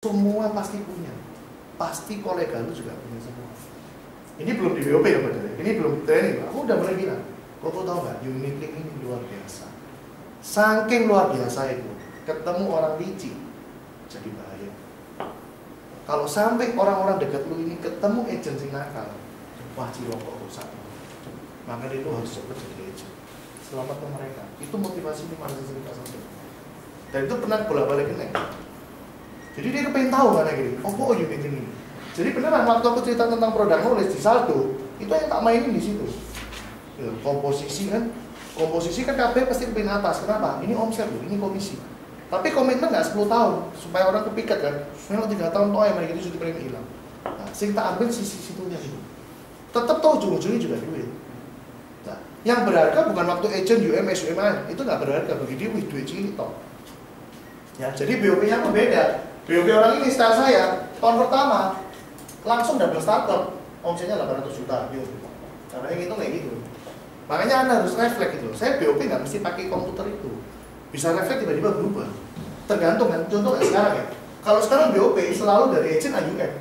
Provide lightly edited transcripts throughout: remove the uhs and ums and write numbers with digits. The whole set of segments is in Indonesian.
Semua pasti punya. Pasti kolega lu juga punya semua. Ini belum di BOP ya padahal. Ini belum training. Aku udah mulai bilang, kok tahu nggak, unit link ini luar biasa. Saking luar biasa itu, ketemu orang licik jadi bahaya. Kalau sampai orang-orang dekat lu ini ketemu agensi nakal, wah cilokok rusak. Maka itu harus cepat jadi agent. Selamat ke mereka. Itu motivasi ini masih cerita sampai. Dan itu pernah bolak-balik naik. Jadi dia kepengen tahu karena gini, oh unit ini. Jadi beneran waktu aku cerita tentang produk knowledge di Saldo, itu yang tak mainin di situ. Ya, komposisi kan KB pasti kepengen atas. Kenapa? Ini omset loh, ini komisi. Tapi komitmen nggak 10 tahun supaya orang kepikat kan. Kalau 3 tahun toh yang itu sudah paling hilang. Nah, sing tak ambil sisi situnya itu. Tetap tahu ujung-ujungnya juga duit. Nah, yang berharga bukan waktu agent UMS UMN, itu nggak berharga bagi dia with duit cilik toh. Ya, jadi BOP-nya pun beda. BOP orang ini style saya, tahun pertama langsung double startup, omsetnya 800 juta. Karena yang itu kayak gitu. Makanya Anda harus refleks gitu. Saya BOP nggak mesti pakai komputer itu. Bisa refleks tiba-tiba berubah. Tergantung kan, contoh kayak sekarang ya. Kalau sekarang BOP selalu dari agent AUM.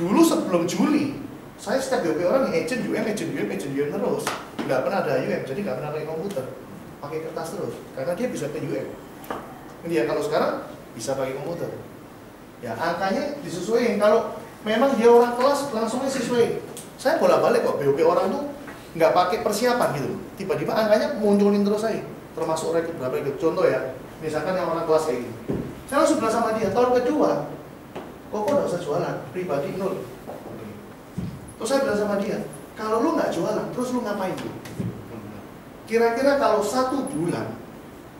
Dulu sebelum Juli, saya setiap BOP orang agent UM terus. Nggak pernah ada AUM, jadi nggak pernah pakai komputer. Pakai kertas terus, karena dia bisa ke UM. Ini ya, kalau sekarang bisa pakai komputer. Ya, angkanya disesuaikan. Kalau memang dia orang kelas, langsungnya sesuai. Saya bolak-balik kok, BOP orang tuh nggak pakai persiapan gitu. Tiba-tiba angkanya munculin terus aja. Termasuk rekrut berapa ikut. Contoh ya, misalkan yang orang kelas kayak gini. Saya langsung bilang sama dia, tahun kedua, kok nggak usah jualan, pribadi 0. Terus saya bilang sama dia, kalau lu nggak jualan, terus lu ngapain tuh? Kira-kira kalau 1 bulan,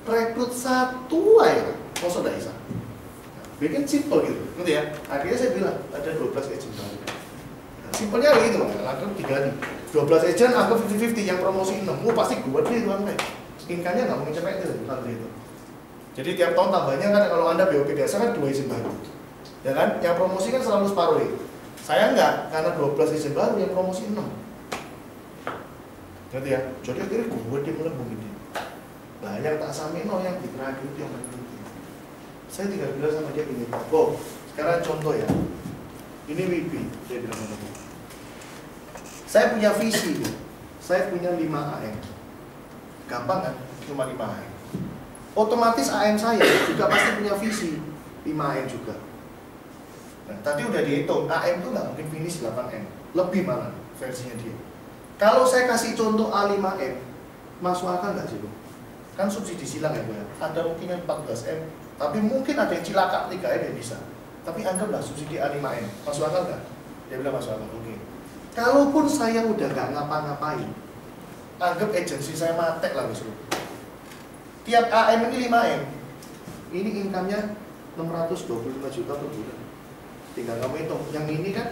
rekrut 1 aja, masa nggak bisa? Bikin simple gitu, ngerti ya? Akhirnya saya bilang, ada 12 agent baru. Simpelnya gitu, langsung 3 nih. 12 agent, anggap 50-50, yang promosi 6, pasti gue deh itu angka. Income-nya nggak mungkin cepet itu. Jadi tiap tahun tambahnya kan, kalau Anda BOP biasa kan 2 agent baru. Ya kan, yang promosi kan selalu separuh ya. Saya enggak, karena 12 agent baru, yang promosi 6. Ngerti ya? Jadi akhirnya gue dia melembung gini. Nah, yang tak sampai yang di terakhir itu yang penting. Saya tinggal bilang sama dia gini, Bob, sekarang contoh ya, ini WP, dia bilang sama dia. Saya punya visi, saya punya 5 AM. Gampang kan? Cuma 5 AM. Otomatis AM saya juga pasti punya visi 5 AM juga. Nah, tadi udah dihitung, AM itu nggak mungkin finish 8 M, lebih malah versinya dia. Kalau saya kasih contoh A5M, masuk akal nggak sih, Bu? Kan subsidi silang ya, Bu ya. Ada mungkin yang 14 M, tapi mungkin ada yang cilaka 3 M yang bisa. Tapi anggaplah subsidi A5M, masuk akal nggak? Dia bilang masuk akal, oke. Kalaupun saya udah nggak ngapa-ngapain, anggap agensi saya matek lah misalnya. Tiap AM ini 5M, ini income-nya 625 juta per bulan. Tinggal kamu hitung, yang ini kan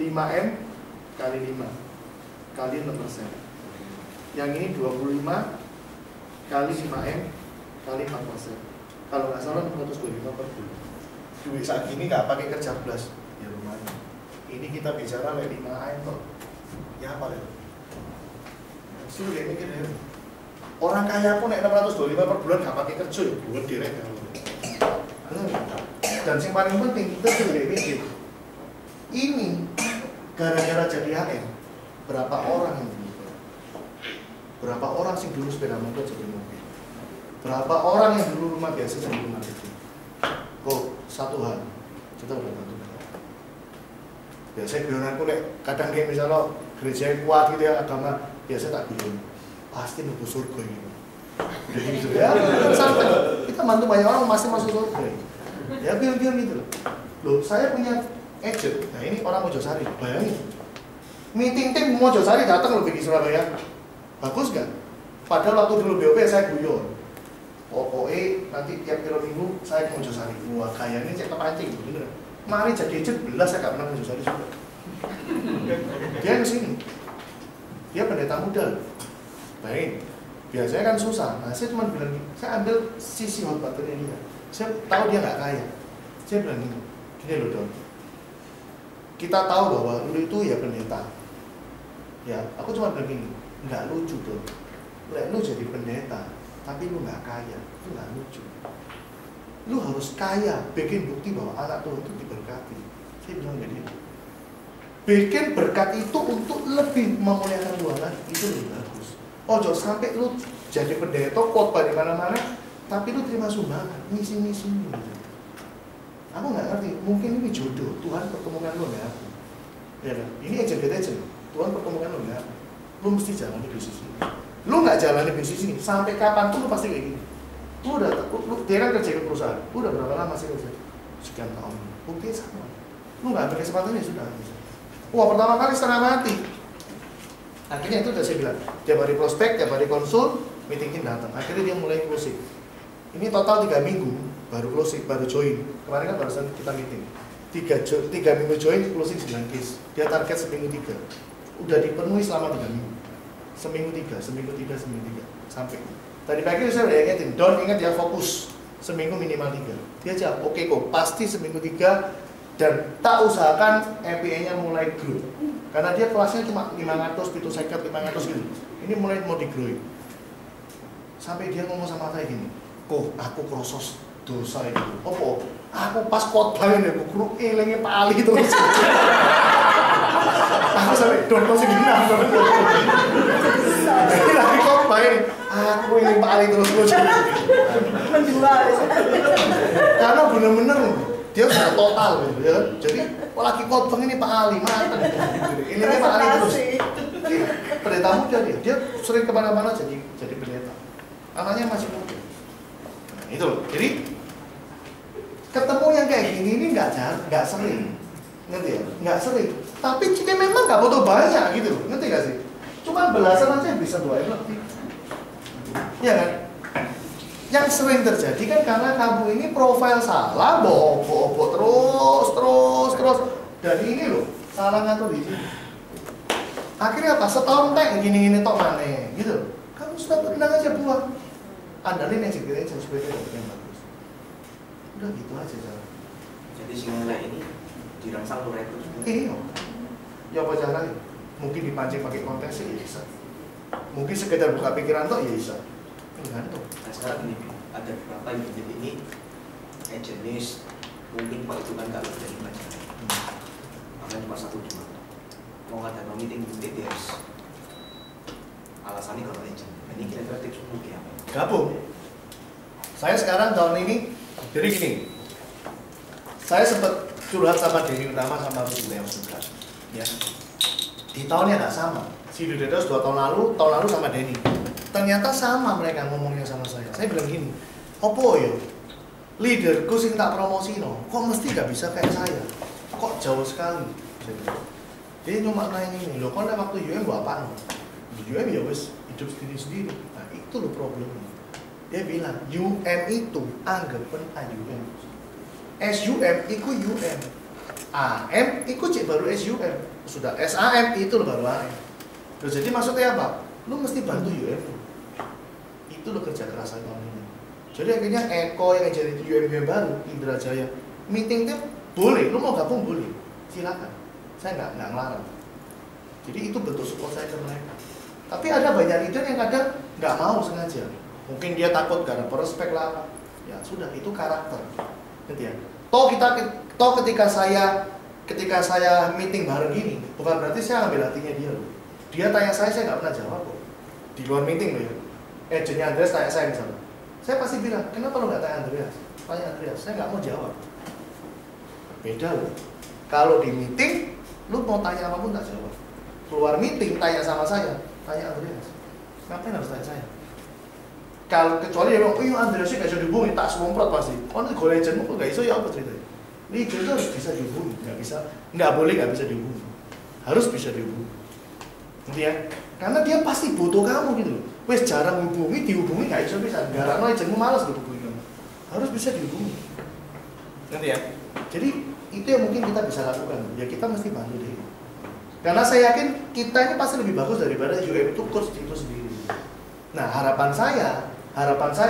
5M kali 5 kali 6%. Yang ini 25 kali 5M kali 4%. Kalau nggak salah 625 per bulan. Duit saat ini nggak pakai kerja plus, ya lumayan. Ini kita bicara oleh 5M kok. Ya apa ya? Sulit mikir ya. Orang kaya pun naik 625 per bulan nggak pakai kerja, ya buat direct. Dan yang paling penting kita sudah mikir. Ini gara-gara jadi AM, berapa orang yang dulu? Berapa orang sih dulu sepeda motor jadi mobil? Berapa orang yang dulu rumah biasa jadi rumah itu? Kok satu hal, kita udah bantu. Biasanya guyonanku kadang kayak misalnya gereja yang kuat gitu ya, agama biasa tak guyon. Pasti nunggu surga gitu. Udah gitu ya, santai. Kita bantu banyak orang pasti masuk surga. Ya biar gitu loh. Saya punya agent. Nah ini orang Mojosari, bayangin. Meeting tim Mojosari datang loh pergi Surabaya. Bagus gak? Padahal waktu dulu BOP saya guyon. Pokoknya nanti tiap kilo minggu saya ke Mojosari. Wah kayaknya cek kepancing, bener. Mari jadi agent belas saya gak pernah ke Mojosari juga. Dia kesini. Dia pendeta muda loh. Bayangin. Biasanya kan susah. Nah saya cuma bilang, saya ambil sisi hot buttonnya dia. Saya tahu dia nggak kaya. Saya bilang gini loh Don. Kita tahu bahwa lu itu ya pendeta. Ya, aku cuma bilang gini, nggak lucu Don. Lu jadi pendeta, tapi lu nggak kaya, itu nggak lucu. lu harus kaya, bikin bukti bahwa anak Tuhan itu diberkati. Saya bilang gak dia. Bikin berkat itu untuk lebih memuliakan Tuhan, itu lebih bagus. Ojo sampai lu jadi pendeta khotbah di mana-mana, tapi lu terima sumbangan, misi-misi gitu. Aku nggak ngerti, mungkin ini jodoh, Tuhan pertemukan lu nggak aku. Ya kan? Ini agent, Tuhan pertemukan lu nggak aku. Lu mesti jalani bisnis ini. Lu nggak jalani bisnis ini, sampai kapan pun lu pasti kayak gini. Dia kan kerja ke perusahaan, lu udah berapa lama sih kerja? Sekian tahun. Buktinya sama. Lu nggak ambil kesempatan ya sudah. Wah, pertama kali setengah mati. Akhirnya itu udah saya bilang, tiap hari prospek, tiap hari konsul, meetingin datang. Akhirnya dia mulai closing. Ini total 3 minggu baru closing, baru join. Kemarin kan barusan kita meeting. 3 minggu join, closing 9 case. Dia target seminggu 3. Udah dipenuhi selama 3 minggu. Seminggu 3. Sampai. Tadi pagi saya udah ingetin, don't ingat ya, fokus. Seminggu minimal 3. Dia jawab, oke kok, pasti seminggu 3. Dan tak usahakan MPA-nya mulai grow. Karena dia kelasnya cuma 500, 500 gitu. Ini mulai mau di-grow. Sampai dia ngomong sama saya gini, kok aku krosos dosa itu. Opo? Aku pas khotbah ini, aku kru elenge pali terus. Aku sampai dono sing genah. Jadi lagi khotbah ini, aku ini pali terus. Menjual. Karena bener-bener dia sudah total gitu ya. Jadi lagi khotbah ini Pak Ali mantap. Ini Pak Ali terus. Pendeta muda dia sering kemana-mana jadi pendeta. Anaknya masih muda. Nah, itu loh. Jadi ketemu yang kayak gini ini nggak sering, ngerti ya? Nggak sering. Tapi jika memang nggak butuh banyak gitu loh, ngerti nggak sih? Cuma belasan aja bisa doain lebih. Iya kan? Yang sering terjadi kan karena kamu ini profil salah, bohong terus. Dan ini loh, salah ngatur di sini. Akhirnya apa? Setahun teh gini-gini tok maneh, gitu. Kamu sudah tenang aja buat. Andalin yang segera aja supaya dapat yang bagus. Udah gitu aja cara. Jadi singa ini dirangsang oleh itu. Iya. Ya apa caranya? Mungkin dipancing pakai kontes ya bisa. Mungkin sekedar buka pikiran toh ya bisa. Tergantung. Nah sekarang ini ada beberapa yang jadi ini jenis mungkin Pak itu kan nggak lebih dari pelajaran. Makanya cuma 1-2. Mau ada meeting di TTS. Alasannya kalau agent. Ini kira-kira tips mungkin apa? Gabung. Saya sekarang tahun ini, jadi gini, saya sempat curhat sama Denny Utama sama Rudy Leos juga, ya. Di tahunnya nggak sama. Si Dedos 2 tahun lalu sama Denny. Ternyata sama mereka ngomongnya sama saya. Saya bilang gini, opo yo, leaderku sing tak promosi no, kok mesti nggak bisa kayak saya? Kok jauh sekali? Saya bilang. Jadi cuma nanya ini, lo kok waktu UM buat apa no? UM ya wes hidup sendiri-sendiri. Nah itu loh problemnya. Dia bilang UM itu anggapan AUM. SUM itu UM. AM itu cek baru SUM. Sudah SAM itu loh baru AM. Terus jadi maksudnya apa? Lu mesti bantu UM. Itu loh kerja keras tahun ini. Jadi akhirnya Eko yang jadi UM yang baru, Indra Jaya, meeting dia boleh, lu mau gabung boleh, silakan. Saya nggak ngelarang. Jadi itu bentuk support saya ke mereka. Tapi ada banyak leader yang kadang nggak mau sengaja. Mungkin dia takut karena prospek lah. Ya sudah, itu karakter. Gitu ya. Toh ketika saya meeting bareng gini, bukan berarti saya ambil hatinya dia loh. Dia tanya saya nggak pernah jawab kok. Di luar meeting loh ya. Jadi Andreas tanya saya misalnya. Saya pasti bilang, kenapa lo nggak tanya Andreas? Tanya Andreas, saya nggak mau jawab. Beda loh. Kalau di meeting, lu mau tanya apapun tak jawab. Keluar meeting tanya sama saya, tanya Andreas. Ngapain harus tanya saya? Kalau kecuali dia bilang, oh iya Andreas sih gak bisa dihubungi, tak semprot pasti. Oh nanti gue legendmu kok gak bisa ya apa ceritanya? Leader itu harus bisa dihubungi, nggak boleh nggak bisa dihubungi. Harus bisa dihubungi. Nanti ya, karena dia pasti butuh kamu gitu loh. Wes jarang hubungi, dihubungi nggak bisa. Garang legendmu malas dihubungi kamu. Harus bisa dihubungi. Nanti ya. Jadi itu yang mungkin kita bisa lakukan. Ya kita mesti bantu deh. Karena saya yakin kita ini pasti lebih bagus daripada UM itu coach itu sendiri. Nah harapan saya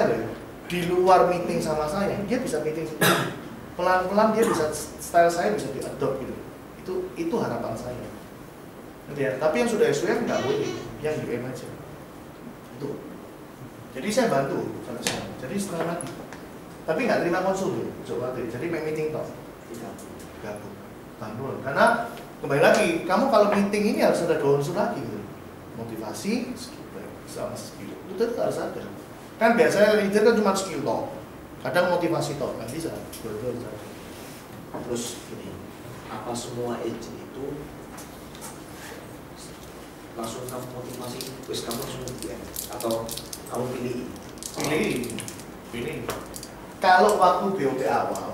loh, di luar meeting sama saya, dia bisa meeting sendiri. Pelan-pelan dia bisa, style saya bisa di-adopt gitu. Itu harapan saya. Ya, tapi yang sudah SUM nggak boleh, yang UM aja. Itu. Jadi saya bantu sampai sekarang. Jadi setengah mati. Tapi nggak terima konsul, coba deh. Jadi main meeting toh. Gabung. Tanpa. Karena kembali lagi, kamu kalau meeting ini harus ada 2 unsur lagi gitu. Motivasi, sama skill. Itu harus ada. Kan biasanya leader kan cuma skill toh. Kadang motivasi toh, nggak bisa. Dua-dua harus ada. Terus ini, apa semua agent itu langsung kamu motivasi, terus kamu langsung ya? Atau kamu Pilih. Kalau waktu BOP awal,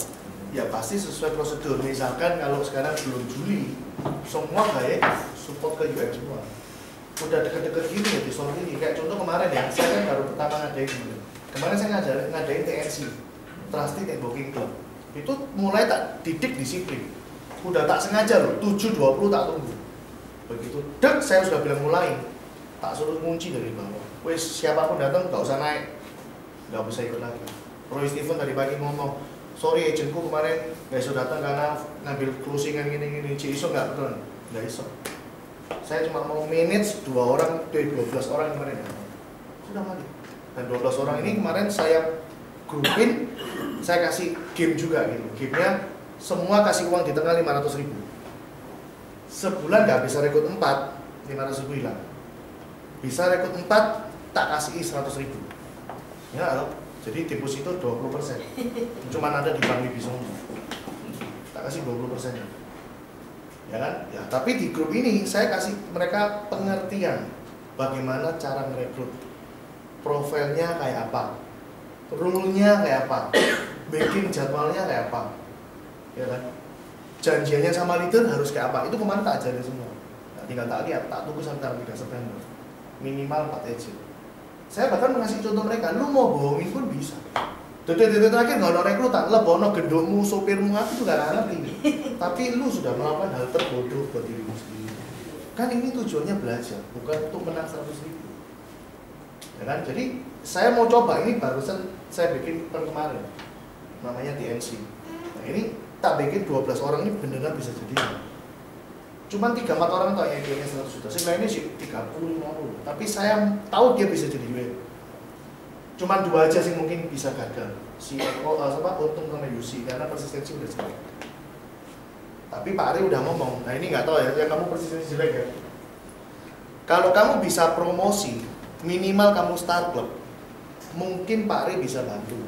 ya pasti sesuai prosedur. Misalkan kalau sekarang belum Juli, semua baik support ke UM semua. Udah deket-deket gini ya disolve ini. Kayak contoh kemarin ya, saya kan baru pertama ngadain gini. Kemarin saya ngadain TNC, Trusted Networking Club. Itu mulai tak didik disiplin. Udah tak sengaja loh, 7.20 tak tunggu. Begitu dek saya sudah bilang mulai, tak suruh kunci dari bawah. Wes siapapun datang nggak usah naik, nggak bisa ikut lagi. Roy Steven tadi pagi ngomong, sorry agentku kemarin nggak bisa datang karena ngambil closingan gini-gini. Iso nggak betul? Nggak iso. Saya cuma mau manage 2 orang dari 12 orang kemarin. Sudah mati. Dan 12 orang ini kemarin saya grupin, saya kasih game juga gitu. Gamenya semua kasih uang di tengah 500.000. Sebulan nggak bisa rekrut 4, 500.000 hilang. Bisa rekrut 4, tak kasih 100.000. Ya, jadi deposito 20%. Cuman ada di Bank Bibi semua. Tak kasih 20%. Ya kan? Ya, tapi di grup ini saya kasih mereka pengertian bagaimana cara merekrut. Profilnya kayak apa? Rule-nya kayak apa? Bikin jadwalnya kayak apa? Ya kan? Janjiannya sama leader harus kayak apa? Itu kemarin tak ajarin semua. Nah, tinggal tak lihat, tak tunggu sampai tanggal 3 September. Minimal 4 agent. Saya bahkan mengasih contoh mereka, lu mau bohongin pun bisa. Detik-detik terakhir nggak ada rekrutan, lebono gendongmu, sopirmu, aku juga nggak ngerti. Tapi lu sudah melakukan hal terbodoh buat dirimu sendiri. Kan ini tujuannya belajar, bukan untuk menang 100.000. Ya kan? Jadi saya mau coba, ini barusan saya bikin kemarin, namanya TNC. Nah ini tak bikin 12 orang ini beneran bisa jadi. Cuman 3-4 orang tahu yang kayaknya 100 juta. Saya ini sih 30-50. Tapi saya tahu dia bisa jadi UM. Cuman 2 aja sih mungkin bisa gagal. Si Eko, Untung sama Yusi karena persistensi udah jelek. Tapi Pak Ari udah ngomong. Nah ini nggak tahu ya, yang kamu persistensi jelek ya. Kalau kamu bisa promosi, minimal kamu start club, mungkin Pak Ari bisa bantu.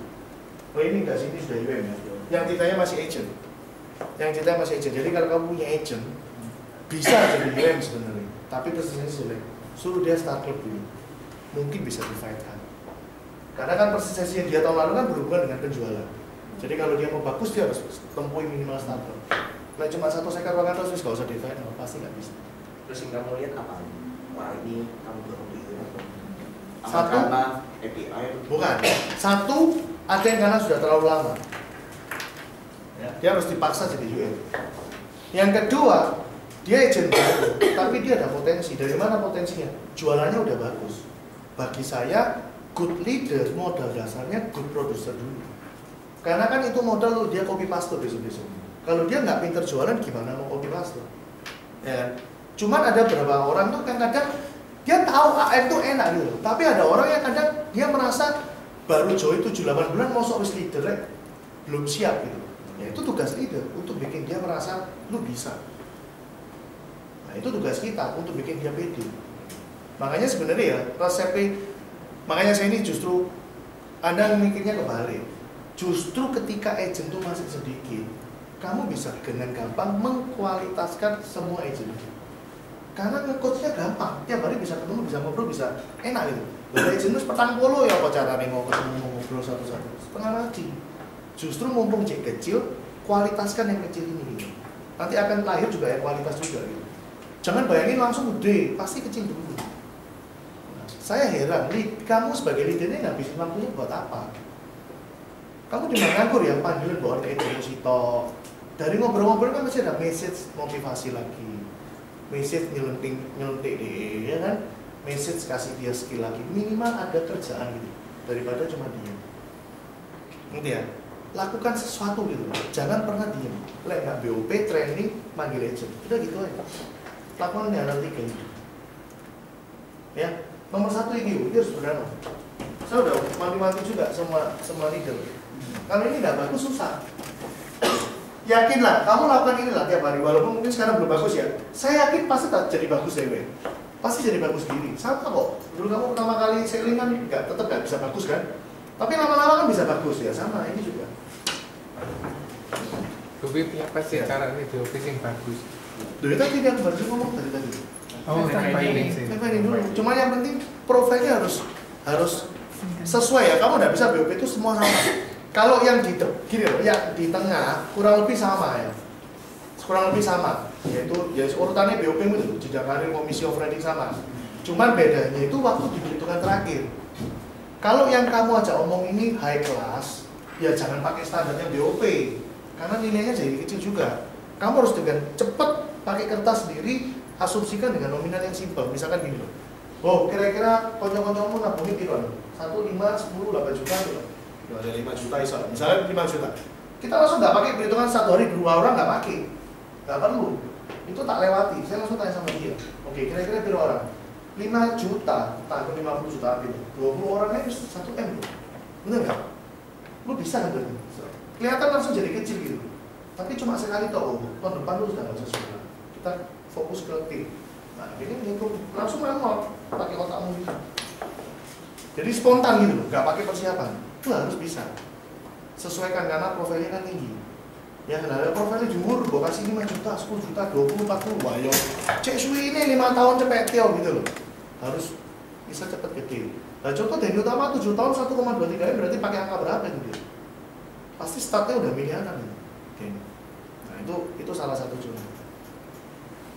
Oh ini nggak sini sudah UM ya. Yang ditanya masih agent. Jadi kalau kamu punya agent, bisa jadi UM sebenarnya. Tapi persistensi jelek. Suruh dia start club dulu. Mungkin bisa difight-kan. Karena kan persistensi yang dia tahun lalu kan berhubungan dengan penjualan. Jadi kalau dia mau bagus dia harus tempuh minimal start club. Nah cuma 1 sekar ruangan terus nggak usah di-fight, pasti nggak bisa. Terus yang kamu lihat apa? Wah ini kamu baru itu. Satu, karena API. Bukan. 1, ada yang karena sudah terlalu lama. Ya, dia harus dipaksa jadi UM. Yang kedua, dia agent baru, tapi dia ada potensi. Dari mana potensinya? Jualannya udah bagus. Bagi saya, good leader modal dasarnya good producer dulu. Karena kan itu modal lu dia copy paste besok-besok. Kalau dia nggak pinter jualan gimana mau copy paste? Ya. Cuman ada beberapa orang tuh kan kadang dia tahu AM tuh enak gitu. Tapi ada orang yang kadang dia merasa baru join 7-8 bulan mau sok leader belum siap gitu. Ya itu tugas leader untuk bikin dia merasa lu bisa. Nah itu tugas kita untuk bikin dia pede. Makanya sebenarnya ya resepnya, makanya saya ini justru Anda mikirnya kebalik. Justru ketika agent itu masih sedikit, kamu bisa dengan gampang mengkualitaskan semua agent. Karena nge-coachnya gampang, tiap hari bisa ketemu, bisa ngobrol, bisa enak gitu. Lalu agent itu petang polo ya apa caranya mau ketemu, mau ngobrol satu-satu. Setengah mati. Justru mumpung cek kecil, kualitaskan yang kecil ini gitu. Nanti akan lahir juga yang kualitas juga gitu. Jangan bayangin langsung gede, pasti kecil dulu. Nah, saya heran, kamu sebagai leadernya ngabisin waktunya buat apa? Kamu cuma nganggur ya, panggilan buat emosi toh. Dari ngobrol-ngobrol kan masih ada message motivasi lagi. Message nyelentik deh, ya kan? Message kasih dia skill lagi. Minimal ada kerjaan gitu, daripada cuma diam. Ngerti ya? Lakukan sesuatu gitu. Jangan pernah diam. Lek nggak BOP, training, manggil agent. Udah gitu aja. Lakukan yang nanti gitu. Ya, nomor 1 IQ, dia harus berani. Saya udah mati-mati juga semua leader. Kalau ini nggak bagus susah. Yakinlah, kamu lakukan inilah tiap hari. Walaupun mungkin sekarang belum bagus ya. Saya yakin pasti tak jadi bagus dewe. Pasti jadi bagus diri. Sama kok. Dulu kamu pertama kali sailing kan tetap nggak bisa bagus kan. Tapi lama-lama kan bisa bagus ya. Sama ini juga. Tapi apa sih cara ini office yang bagus? Dari tadi dia baru ngomong tadi. Oh, training sih. Training dulu. Cuma yang penting profilnya harus sesuai ya. Kamu nggak bisa BOP itu semua sama. Kalau yang gini loh, yang di tengah kurang lebih sama ya. Kurang lebih sama. Yaitu ya urutannya BOP itu jenjang karir, komisi overriding sama. Cuman bedanya itu waktu di perhitungan terakhir. Kalau yang kamu ajak omong ini high class, ya jangan pakai standarnya BOP. Karena nilainya jadi kecil juga. Kamu harus dengan cepat pakai kertas sendiri, asumsikan dengan nominal yang simpel. Misalkan gini loh. Oh, kira-kira kocok-kocokmu nabungin piro? 1, 5, 10, 8 juta gitu. Ya ada 5 juta iso. Misalnya 5 juta. Kita langsung nggak pakai perhitungan 1 hari 2 orang nggak pakai. Nggak perlu. Itu tak lewati. Saya langsung tanya sama dia. Oke, kira-kira piro orang? 5 juta, tak 50 juta gitu. 20 orangnya 1 M loh. Bener nggak? Lu bisa kan berarti? Kelihatan langsung jadi kecil gitu. Tapi cuma sekali toh, tahun depan lu sudah nggak usah sekolah. Kita fokus ke tim. Nah, ini ngitung langsung manual pakai otakmu gitu. Jadi spontan gitu loh, nggak pakai persiapan. Itu harus bisa. Sesuaikan karena profilnya kan tinggi. Ya, ada profilnya jumur, gue kasih 5 juta, 10 juta, 20, 40, wah yo. Cek suwi ini 5 tahun cepet teo gitu loh. Harus bisa cepet gede. Nah, contoh dari utama 7 tahun 1,23 M berarti pakai angka berapa itu dia? Pasti startnya udah miliaran ya. Oke. Nah itu salah satu contoh.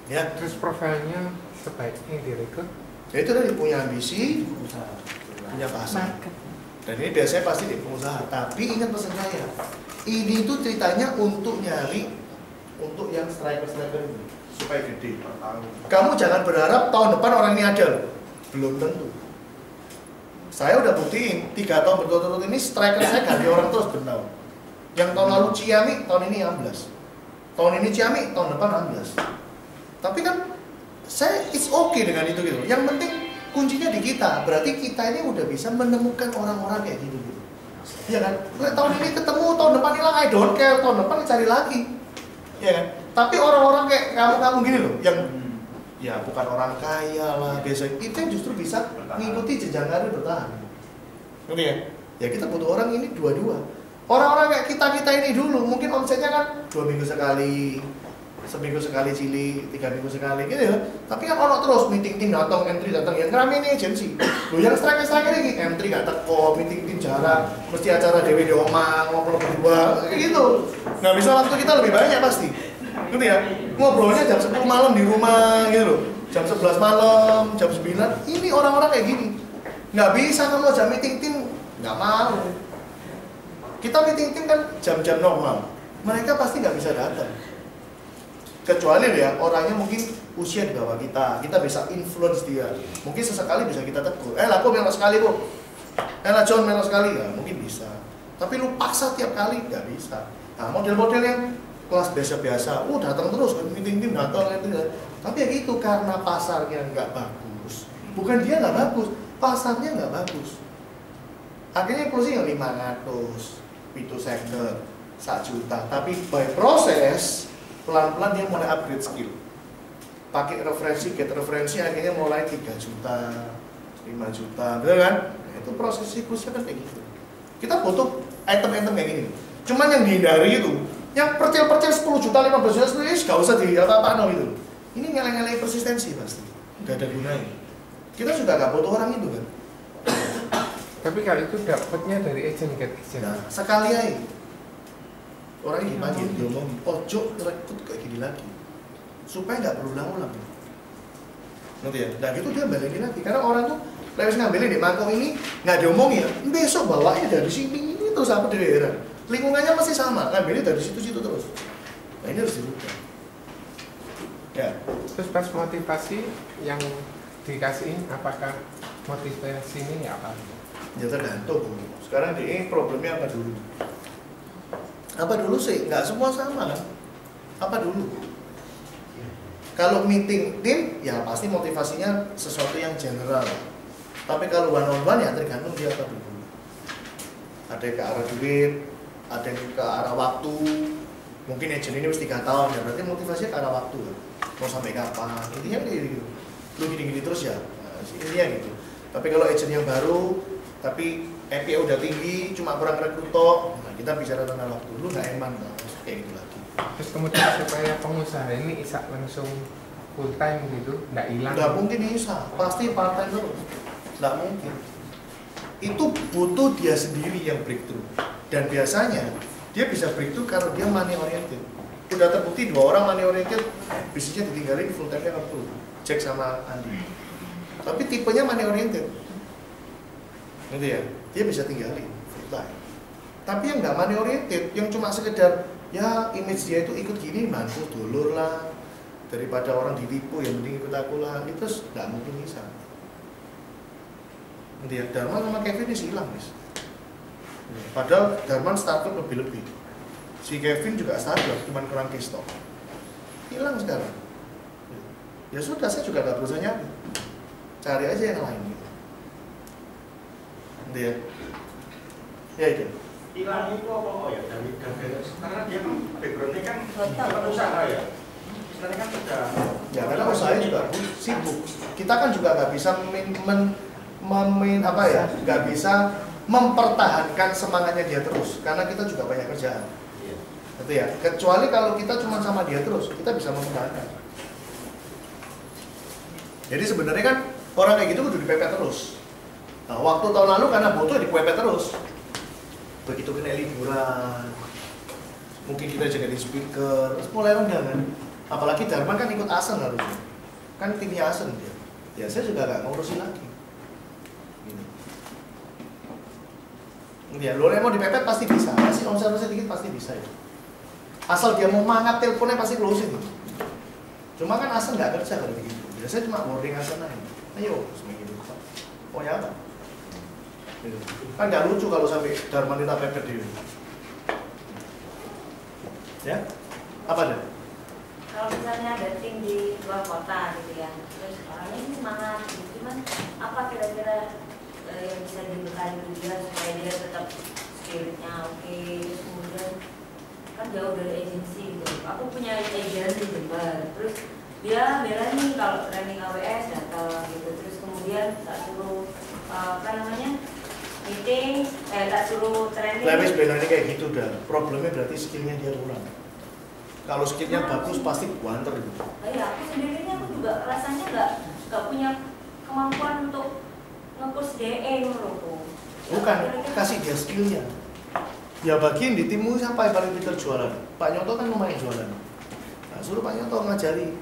Ya. Terus profilnya sebaiknya direkrut? Ya itu tadi punya ambisi, punya pasar. Dan ini biasanya pasti di pengusaha. Tapi ingat pesan saya, ini itu ceritanya untuk nyari untuk yang striker ini supaya gede. Kamu jangan berharap tahun depan orang ini ada loh. Belum tentu. Saya udah buktiin 3 tahun berturut-turut ini striker saya ganti orang terus bertahun. Yang tahun lalu Ciami, tahun ini 16. Tahun ini Ciami, tahun depan 16. Tapi kan saya it's okay dengan itu gitu. Yang penting kuncinya di kita. Berarti kita ini udah bisa menemukan orang-orang kayak gitu. Iya kan? Tahun ini ketemu, tahun depan hilang, I don't care. Tahun depan cari lagi. Iya kan? Tapi orang-orang kayak kamu gini loh, yang ya bukan orang kaya lah, biasa itu yang justru bisa mengikuti jenjang karir bertahan. Ngerti ya? Ya kita butuh orang ini dua-dua. Orang-orang kayak kita ini dulu mungkin omsetnya kan 2 minggu sekali, seminggu sekali cili, 3 minggu sekali gitu ya. Tapi kan ono terus meeting tim datang, entry datang, yang rame ini agensi. Loh yang striker ini entry gak teko, meeting tim jarang, mesti acara dewe di omah, ngobrol berdua, kayak gitu. Nggak bisa waktu kita lebih banyak pasti. Ngerti ya? Ngobrolnya jam 10 malam di rumah gitu loh. Jam 11 malam, jam 9. Ini orang-orang kayak gini. Nggak bisa kamu jam meeting tim, nggak mau. Kita meeting tim kan jam-jam normal. Mereka pasti nggak bisa datang. Kecuali ya orangnya mungkin usia di bawah kita bisa influence dia. Mungkin sesekali bisa kita tegur. Lah kok melok sekali kok. Lah John melok sekali ya, mungkin bisa. Tapi lu paksa tiap kali nggak bisa. Nah model-model yang kelas biasa-biasa, datang terus meeting tim datang gitu. Tapi ya gitu karena pasarnya nggak bagus. Bukan dia nggak bagus, pasarnya nggak bagus. Akhirnya closing yang 500, itu sector 1 juta. Tapi by proses pelan-pelan dia mulai upgrade skill. Pakai referensi, get referensi akhirnya mulai 3 juta, 5 juta, betul kan? Nah, itu proses siklusnya kan kayak gitu. Kita butuh item-item kayak gini. Cuman yang dihindari itu, yang percil-percil 10 juta, 15 juta, gak usah di apa-apa gitu. Ini ngeleng-ngeleng persistensi pasti, gak ada gunanya. Kita sudah gak butuh orang itu kan. Tapi kalau itu dapatnya dari agent ke agent. Nah, sekali aja. Orangnya dipanggil, diomong, ojo rekrut kayak gini lagi. Supaya nggak berulang-ulang. Ngerti ya? Nah gitu dia balikin lagi. Karena orang tuh lewat ngambilin di mangkok ini nggak diomongin ya. Besok bawanya dari sini ini terus apa dari daerah. Lingkungannya masih sama, ngambilnya dari situ-situ terus. Nah ini harus dirubah. Ya. Terus pas motivasi yang dikasihin, apakah motivasi ini apa? Ya tergantung. Sekarang dia problemnya apa dulu? Apa dulu sih? Nggak semua sama kan? Apa dulu? Kalau meeting tim, ya pasti motivasinya sesuatu yang general. Tapi kalau one on one ya tergantung dia apa dulu. Ada ke arah duit, ada yang ke arah waktu. Mungkin agent ini mesti 3 tahun ya, berarti motivasinya ke arah waktu ya. Mau sampai kapan? Intinya gitu. Lu gini-gini terus ya. Nah, intinya gitu. Tapi kalau agent yang baru, tapi EPA udah tinggi, cuma kurang rekrut toh, nah kita bicara tentang waktu. Lu nggak eman lah, kayak gitu lagi. Terus kemudian supaya pengusaha ini bisa langsung full time gitu, nggak hilang. Nggak mungkin bisa, pasti part time terus. Nggak mungkin. Itu butuh dia sendiri yang breakthrough. Dan biasanya dia bisa breakthrough karena dia money oriented. Udah terbukti 2 orang money oriented, bisnisnya ditinggalin full time-nya nggak perlu. Jack sama Andi. Tapi tipenya money oriented. Gitu ya, dia bisa tinggalin full time. Tapi yang nggak money oriented, yang cuma sekedar ya image dia itu ikut gini, mantu dulur lah, daripada orang ditipu, yang penting ikut aku lah, itu nggak mungkin bisa. Gitu ya, Darman sama Kevin ini hilang guys. Padahal Darman startup lebih-lebih, si Kevin juga startup, cuma kurang cash stock, hilang sekarang. Ya sudah, saya juga nggak berusaha nyari, cari aja yang lain gitu. Gitu ya. Ya itu. Hilang itu apa? Oh ya, dari karena dia kan backgroundnya kan pengusaha ya. Sebenarnya kan sudah. Ya karena usaha juga sibuk. Kita kan juga nggak bisa nggak bisa mempertahankan semangatnya dia terus, karena kita juga banyak kerjaan. Iya. Gitu ya. Kecuali kalau kita cuma sama dia terus, kita bisa mempertahankan. Jadi sebenarnya kan orang kayak gitu kudu dipepet terus. Nah, waktu tahun lalu karena butuh dipepet terus. Begitu kena liburan, mungkin kita jadi speaker, terus mulai renggang kan. Apalagi Darman kan ikut Asen harusnya, kan timnya Asen dia. Ya saya juga nggak ngurusin lagi. Gini. Ya, lo mau dipepet pasti bisa, pasti omset dikit pasti bisa ya. Asal dia mau mangap teleponnya pasti closing. Cuma kan Asen nggak kerja kalau begitu. Biasanya cuma boarding Asen aja. Ayo, seminggu gitu. Oh ya apa? Gitu. Kan nggak lucu kalau sampai Darman kita pepet dia. Ya? Apa deh? Kalau misalnya ada tim di luar kota gitu ya, terus orangnya ini semangat gitu, cuman apa kira-kira yang bisa dibekali dia supaya dia tetap spiritnya oke, terus kemudian kan jauh dari agensi gitu. Aku punya agensi di Jember, terus dia bela nih kalau training AWS datang gitu, terus kemudian tak suruh meeting, tak suruh training. Lewis belanya kayak gitu dah. Problemnya berarti skillnya dia kurang. Kalau skillnya bagus pasti banter gitu. Iya, aku sendirinya aku juga rasanya nggak punya kemampuan untuk nge-push DE loh. Bukan, kasih dia skillnya. Ya bagian di timmu siapa yang paling pintar jualan? Pak Nyoto kan lumayan jualan. Nah, suruh Pak Nyoto ngajari.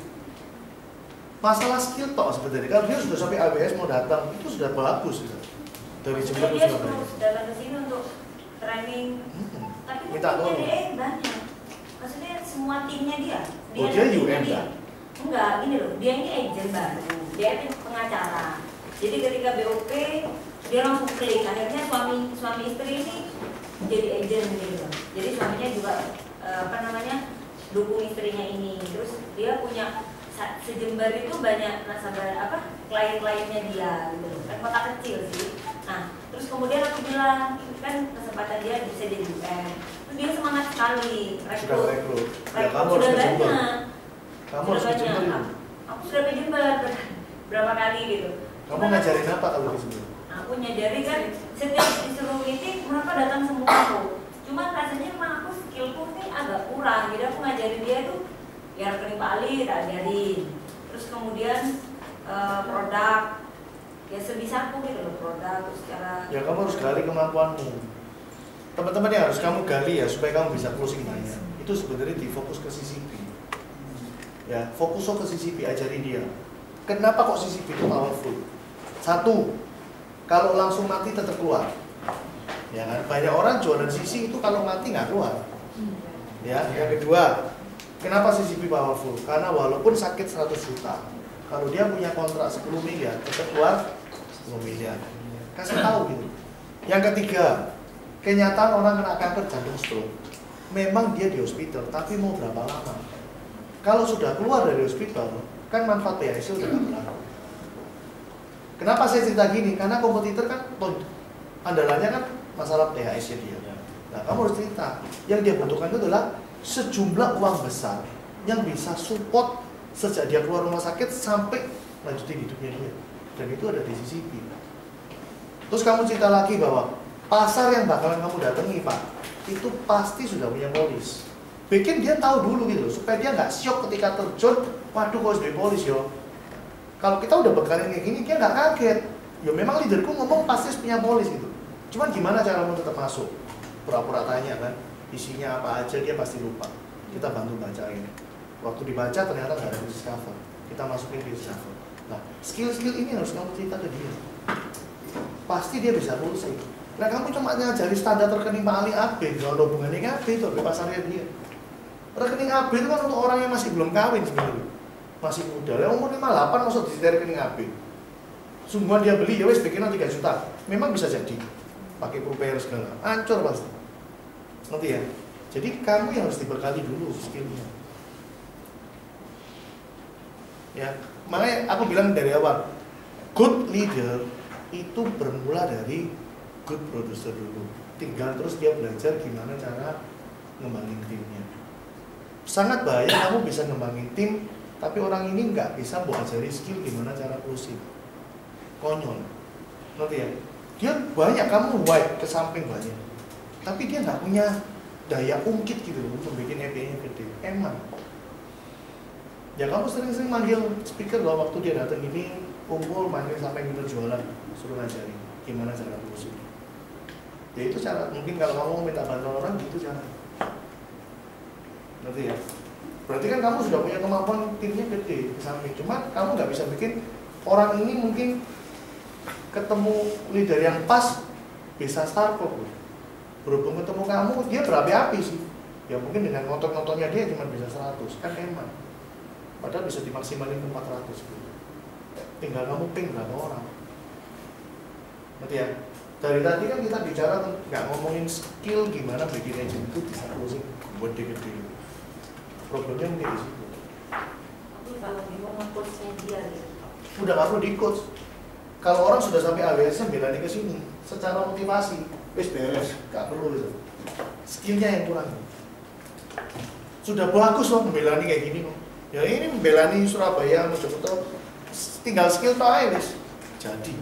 Masalah skill toh sebenarnya. Kalau dia sudah sampai AWS mau datang, itu sudah bagus gitu. Dari Jember ke dia Surabaya. sudah datang ke sini untuk training, tapi Minta timnya tolong. DE banyak. Maksudnya semua timnya dia. Oh, dia timnya UM dia. kan? Enggak, gini loh, dia ini agent baru, dia itu pengacara. Jadi ketika BOP dia langsung klik. Akhirnya suami istri ini jadi agent gitu. Jadi suaminya juga dukung istrinya ini. Terus dia punya sejember itu banyak nasabah klien-kliennya dia gitu. Kan kota kecil sih. Nah, terus kemudian aku bilang, ini kan kesempatan dia bisa jadi UM. Terus dia semangat sekali rekrut. Ya kamu harus Sudah ke Jember. banyak. Kamu harus ke Jember itu. Aku sudah ke Jember berapa kali gitu. Kamu ngajarin apa kalau di Jember? Aku nyadari kan setiap disuruh meeting mereka datang semua aku. Cuma rasanya memang aku skillku nih agak kurang. Jadi aku ngajarin dia tuh ya rekening Pak Ali tak ajarin. Terus kemudian produk ya sebisaku gitu loh, produk terus cara. Ya kamu harus gali kemampuanmu. Teman-teman yang harus kamu gali ya supaya kamu bisa closing banyak. Itu sebenarnya difokus ke CCP. Ya, fokus ke CCP, ajari dia. Kenapa kok CCP itu powerful? Satu, kalau langsung mati tetap keluar. Ya kan? Banyak orang jualan CC itu kalau mati nggak keluar. Ya, yang kedua, kenapa CCP powerful? Karena walaupun sakit 100 juta, kalau dia punya kontrak 10 miliar, tetap keluar 10 miliar. Kasih tahu gitu. Yang ketiga, kenyataan orang kena kanker jantung stroke. Memang dia di hospital, tapi mau berapa lama? Kalau sudah keluar dari hospital, kan manfaat PHC udah nggak berlaku. Kenapa saya cerita gini? Karena kompetitor kan andalannya kan masalah PHS dia. Nah, kamu harus cerita. Yang dia butuhkan itu adalah sejumlah uang besar yang bisa support sejak dia keluar rumah sakit sampai lanjutin hidupnya dia. Dan itu ada di CCP. Terus kamu cerita lagi bahwa pasar yang bakalan kamu datangi, Pak, itu pasti sudah punya polis. Bikin dia tahu dulu gitu loh, supaya dia nggak syok ketika terjun, waduh kok sebagai polis yo. Kalau kita udah bekalin kayak gini, dia nggak kaget. Ya memang leaderku ngomong pasti punya polis gitu. Cuman gimana cara kamu tetap masuk? Pura-pura tanya kan, isinya apa aja dia pasti lupa. Kita bantu bacain. Waktu dibaca ternyata nggak ada discover. Kita masukin di discover. Nah, skill-skill ini harus kamu cerita ke dia. Pasti dia bisa closing. Nah, kamu cuma ngajari standar rekening Pak Ali AB, nggak ada hubungannya AB itu ke pasarnya dia. Rekening AB itu kan untuk orang yang masih belum kawin sebenarnya, masih muda. Yang umur 58 masuk di rekening AB. Semua dia beli ya wes bikinan 3 juta. Memang bisa jadi pakai proper segala, hancur pasti. Nanti ya. Jadi kamu yang harus dibekali dulu skillnya. Ya, makanya aku bilang dari awal, good leader itu bermula dari good producer dulu. Tinggal terus dia belajar gimana cara ngembangin timnya. Sangat bahaya kamu bisa ngembangin tim, tapi orang ini nggak bisa buat ajari skill gimana cara closing. Konyol. Nanti ya. Dia banyak, kamu wide ke samping banyak, tapi dia nggak punya daya ungkit gitu untuk bikin EPA-nya gede. Emang. Ya kamu sering-sering manggil speaker loh waktu dia datang ini, kumpul manggil sampai gitu jualan, suruh ngajarin gimana cara closing. Ya itu cara, mungkin kalau kamu mau minta bantuan orang gitu cara. Nanti ya. Berarti kan kamu sudah punya kemampuan timnya gede ke samping. Cuma kamu nggak bisa bikin orang ini mungkin ketemu leader yang pas bisa start kok. Berhubung ketemu kamu, dia berapi-api sih. Ya mungkin dengan nonton-nontonnya dia cuma bisa 100, kan emang. Padahal bisa dimaksimalin ke 400 gitu. Tinggal kamu ping berapa orang. Berarti ya, dari tadi kan kita bicara nggak ngomongin skill gimana bikin agent itu bisa closing gede-gede. Problemnya mungkin di situ. Aku kalau bingung nge-coachnya dia gitu. Udah nggak perlu di-coach. Kalau orang sudah sampai AWS bela ke sini, secara motivasi, wis beres, nggak perlu gitu. Skillnya yang kurang. Sudah bagus loh membelani kayak gini kok. Ya ini membelani Surabaya, Mojokerto, tinggal skill toh aja wis. Jadi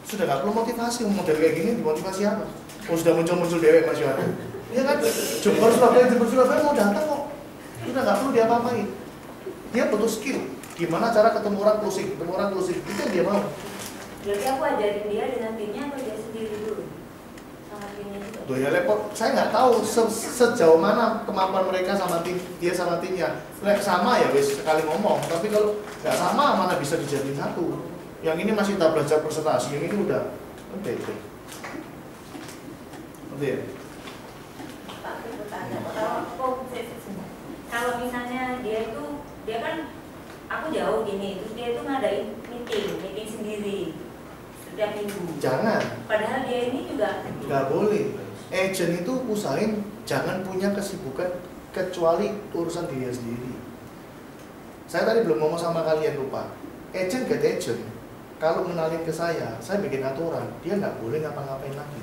sudah nggak perlu motivasi, model kayak gini dimotivasi apa? Oh sudah muncul dewek Mas Yohan. Iya kan? Jember Surabaya mau datang kok. Udah nggak perlu diapa-apain. Dia butuh skill. Gimana cara ketemu orang closing, itu yang dia mau. Berarti aku ajarin dia dengan timnya atau dia sendiri dulu? Sama timnya juga? Tuh ya repot, saya nggak tahu sejauh mana kemampuan mereka sama tim, dia sama timnya. Sama ya wis sekali ngomong, tapi kalau nggak sama mana bisa dijadiin satu. Yang ini masih tak belajar presentasi, yang ini udah beda. Nanti ya? Pak, aku tanya, kalau misalnya dia kan aku jauh gini, terus dia itu ngadain meeting sendiri setiap minggu. Jangan. Padahal dia ini juga Nggak boleh. Agent itu usahain jangan punya kesibukan kecuali urusan dirinya sendiri. Saya tadi belum ngomong sama kalian, lupa. Agent get agent. Kalau mengenalin ke saya bikin aturan, dia nggak boleh ngapa-ngapain lagi.